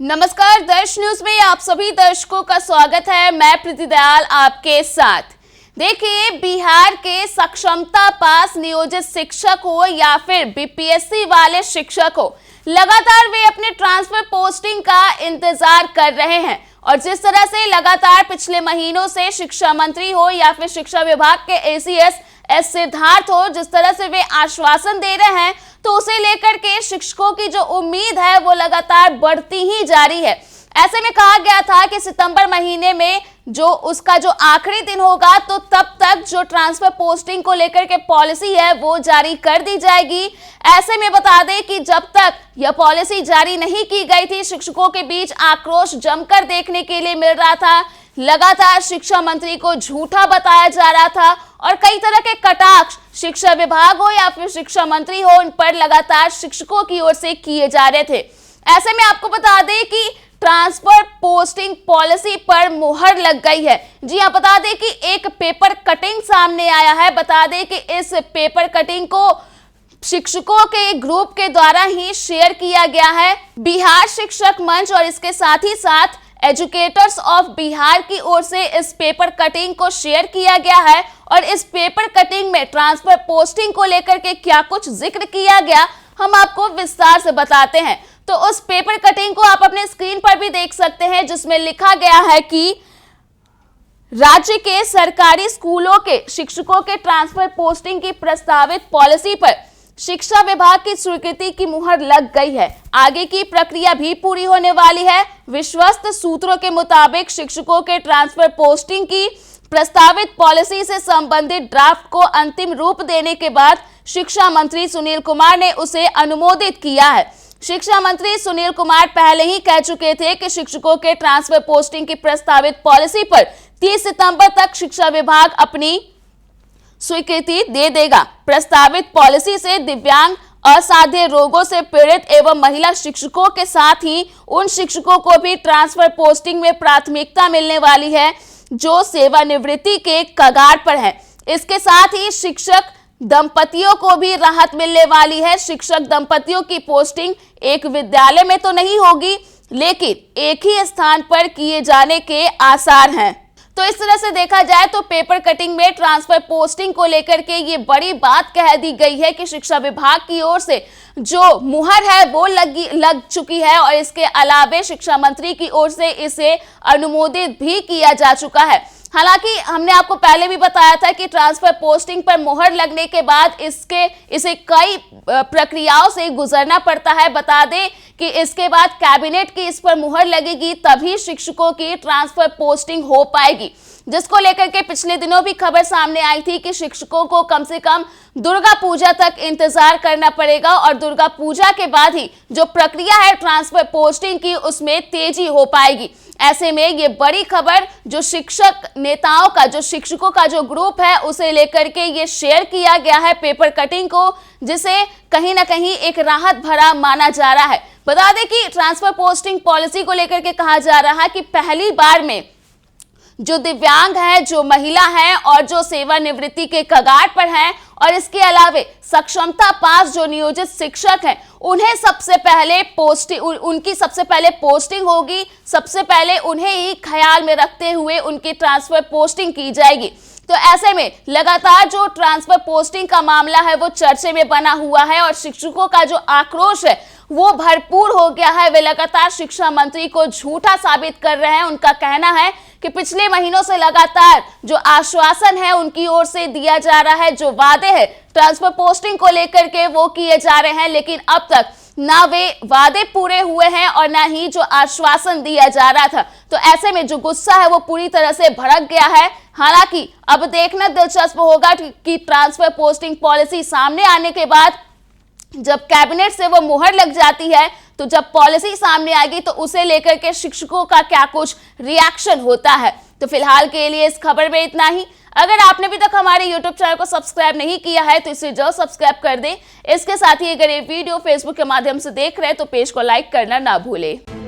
नमस्कार, दर्श न्यूज में आप सभी दर्शकों का स्वागत है। मैं प्रीति दयाल आपके साथ। देखिए, बिहार के सक्षमता पास नियोजित शिक्षक हो या फिर बीपीएससी वाले शिक्षक हो, लगातार वे अपने ट्रांसफर पोस्टिंग का इंतजार कर रहे हैं। और जिस तरह से लगातार पिछले महीनों से शिक्षा मंत्री हो या फिर शिक्षा विभाग के एसीएस एस सिद्धार्थ हो, जिस तरह से वे आश्वासन दे रहे हैं, तो उसे लेकर के शिक्षकों की जो उम्मीद है वो लगातार बढ़ती ही जा रही है। ऐसे में कहा गया था कि सितंबर महीने में जो उसका जो आखिरी दिन होगा, तो तब तक जो ट्रांसफर पोस्टिंग को लेकर के पॉलिसी है वो जारी कर दी जाएगी। ऐसे में बता दें कि जब तक यह पॉलिसी जारी नहीं की गई थी, शिक्षकों के बीच आक्रोश जमकर देखने के लिए मिल रहा था। लगातार शिक्षा मंत्री को झूठा बताया जा रहा था और कई तरह के कटाक्ष शिक्षा विभाग हो या फिर शिक्षा मंत्री हो, उन पर लगातार शिक्षकों की ओर से किए जा रहे थे। ऐसे में आपको बता दें कि ट्रांसफर पोस्टिंग पॉलिसी पर मुहर लग गई है। जी हां, बता दें कि एक पेपर कटिंग सामने आया है। बता दें कि इस पेपर कटिंग को शिक्षकों के ग्रुप के द्वारा ही शेयर किया गया है। बिहार शिक्षक मंच और इसके साथ ही साथ एजुकेटर्स ऑफ बिहार की ओर से इस पेपर कटिंग को शेयर किया गया है। और इस पेपर कटिंग में ट्रांसफर पोस्टिंग को लेकर के क्या कुछ जिक्र किया गया, हम आपको विस्तार से बताते हैं। तो उस पेपर कटिंग को आप अपने स्क्रीन पर भी देख सकते हैं, जिसमें लिखा गया है कि राज्य के सरकारी स्कूलों के शिक्षकों के ट्रांसफर पोस्टिंग की प्रस्तावित पॉलिसी पर शिक्षा विभाग की स्वीकृति की मुहर लग गई है। आगे की प्रक्रिया भी पूरी होने वाली है। विश्वस्त सूत्रों के मुताबिक शिक्षकों के ट्रांसफर पोस्टिंग की प्रस्तावित पॉलिसी से संबंधित ड्राफ्ट को अंतिम रूप देने के बाद शिक्षा मंत्री सुनील कुमार ने उसे अनुमोदित किया है। शिक्षा मंत्री सुनील कुमार पहले ही कह चुके थे कि शिक्षकों के ट्रांसफर पोस्टिंग की प्रस्तावित पॉलिसी पर 30 सितंबर तक शिक्षा विभाग अपनी स्वीकृति दे देगा। प्रस्तावित पॉलिसी से दिव्यांग, असाध्य रोगों से पीड़ित एवं महिला शिक्षकों के साथ ही उन शिक्षकों को भी ट्रांसफर पोस्टिंग में प्राथमिकता मिलने वाली है जो सेवानिवृत्ति के कगार पर है। इसके साथ ही शिक्षक दंपतियों को भी राहत मिलने वाली है। शिक्षक दंपतियों की पोस्टिंग एक विद्यालय में तो नहीं होगी, लेकिन एक ही स्थान पर किए जाने के आसार हैं। तो इस तरह से देखा जाए तो पेपर कटिंग में ट्रांसफर पोस्टिंग को लेकर के ये बड़ी बात कह दी गई है कि शिक्षा विभाग की ओर से जो मुहर है वो लग चुकी है और इसके अलावे शिक्षा मंत्री की ओर से इसे अनुमोदित भी किया जा चुका है। हालांकि हमने आपको पहले भी बताया था कि ट्रांसफर पोस्टिंग पर मुहर लगने के बाद इसे कई प्रक्रियाओं से गुजरना पड़ता है। बता दें कि इसके बाद कैबिनेट की इस पर मुहर लगेगी, तभी शिक्षकों की ट्रांसफर पोस्टिंग हो पाएगी, जिसको लेकर के पिछले दिनों भी खबर सामने आई थी कि शिक्षकों को कम से कम दुर्गा पूजा तक इंतजार करना पड़ेगा और दुर्गा पूजा के बाद ही जो प्रक्रिया है ट्रांसफर पोस्टिंग की, उसमें तेजी हो पाएगी। ऐसे में ये बड़ी खबर जो शिक्षक नेताओं का, जो शिक्षकों का जो ग्रुप है, उसे लेकर के ये शेयर किया गया है पेपर कटिंग को, जिसे कहीं ना कहीं एक राहत भरा माना जा रहा है। बता दें कि ट्रांसफर पोस्टिंग पॉलिसी को लेकर के कहा जा रहा है कि पहली बार में जो दिव्यांग है, जो महिला है और जो सेवानिवृत्ति के कगार पर हैं और इसके अलावे सक्षमता पास जो नियोजित शिक्षक हैं, उन्हें सबसे पहले उनकी सबसे पहले पोस्टिंग होगी। सबसे पहले उन्हें ही ख्याल में रखते हुए उनकी ट्रांसफर पोस्टिंग की जाएगी। तो ऐसे में लगातार जो ट्रांसफर पोस्टिंग का मामला है वो चर्चे में बना हुआ है और शिक्षकों का जो आक्रोश है वो भरपूर हो गया है। वे लगातार शिक्षा मंत्री को झूठा साबित कर रहे हैं। उनका कहना है कि पिछले महीनों से लगातार जो आश्वासन है उनकी ओर से दिया जा रहा है, जो वादे हैं ट्रांसफर पोस्टिंग को लेकर के वो किए जा रहे हैं, लेकिन अब तक ना वे वादे पूरे हुए हैं और ना ही जो आश्वासन दिया जा रहा था। तो ऐसे में जो गुस्सा है वो पूरी तरह से भड़क गया है। हालांकि अब देखना दिलचस्प होगा कि ट्रांसफर पोस्टिंग पॉलिसी सामने आने के बाद जब कैबिनेट से वो मुहर लग जाती है, तो जब पॉलिसी सामने आएगी तो उसे लेकर के शिक्षकों का क्या कुछ रिएक्शन होता है। तो फिलहाल के लिए इस खबर में इतना ही। अगर आपने अभी तक हमारे YouTube चैनल को सब्सक्राइब नहीं किया है तो इसे जरूर सब्सक्राइब कर दें। इसके साथ ही अगर ये वीडियो फेसबुक के माध्यम से देख रहे हैं तो पेज को लाइक करना ना भूलें।